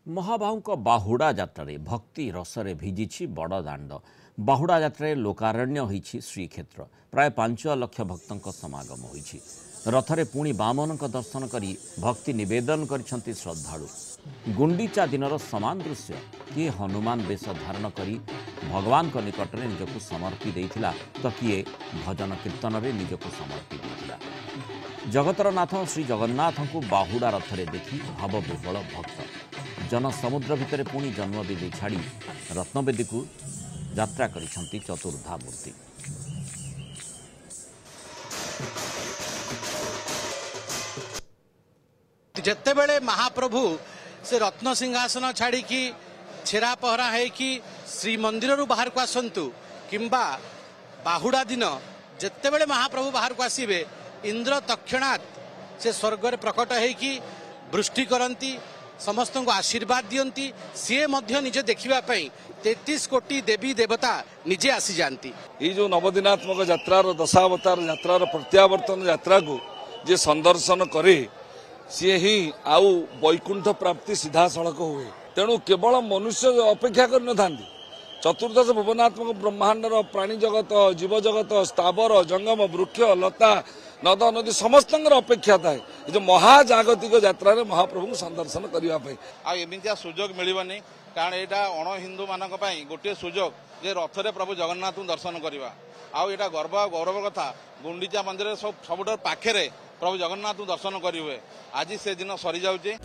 महाबाहु बाहुड़ा यात्रा भक्ति रसरे भिजी बड़ दाण्ड बाहुड़ा यात्रा लोकारण्य होईछि श्रीक्षेत्र प्राय 5 लाख भक्तों समागम होईछि। रथरे पुणी बामन दर्शन करी भक्ति निवेदन करिसेंति श्रद्धालु। गुंडीचा दिनर समान दृश्य किए हनुमान वेश धारण करी भगवान को निकट में निजक समर्पी देइथिला तो किए भजन कीर्तन में निजक समर्पी देइथिला। जगतर नाथ श्री जगन्नाथ को बाहुड़ा रथरे देखि भावविह्वल भक्त जन समुद्र भितर पुणी जन्मवेदी छाड़ी रत्नवेदी को यात्रा करिसेंति चतुर्धा मूर्ति। जिते बड़े महाप्रभु से रत्न सिंहासन छाड़ी की छेरा पहरा है कि श्री मंदिर रु बाहर को आसतु किंबा बाहुड़ा दिन जिते बड़े महाप्रभु बाहर को आसबे इंद्र तक्षणात् से स्वर्ग रे प्रकट है कि वृष्टि करती समस्त को आशीर्वाद दियंती सी मध्य निजे देखिबा पई 33 कोटी देवी देवता निजे आसी जानती। ये जो नवदिनात्मक यात्रार दशावतार यात्रार प्रत्यावर्तन यात्रा को जे संदर्शन करे सी ही आउ वैकुंठ प्राप्ति सीधा सड़क हुए। तेणु केवल मनुष्य अपेक्षा कर न थांती चतुर्दश भुवनात्मक ब्रह्मांडर प्राणी जगत जीव जगत स्थावर जंगम वृक्ष लता नद नदी समस्त अपेक्षा थाए जो महाजागतिक यात्रा महाप्रभु संदर्शन करने आमती सुजोग मिलनी कारण यहाँ अण हिंदू मान गोटे सुजोग जे रथरे प्रभु जगन्नाथ दर्शन करवा आईटा गर्व गौरव कथा गुंडीचा मंदिर सब पाखे प्रभु जगन्नाथ दर्शन करेंगे आज से दिन सरी जाऊे।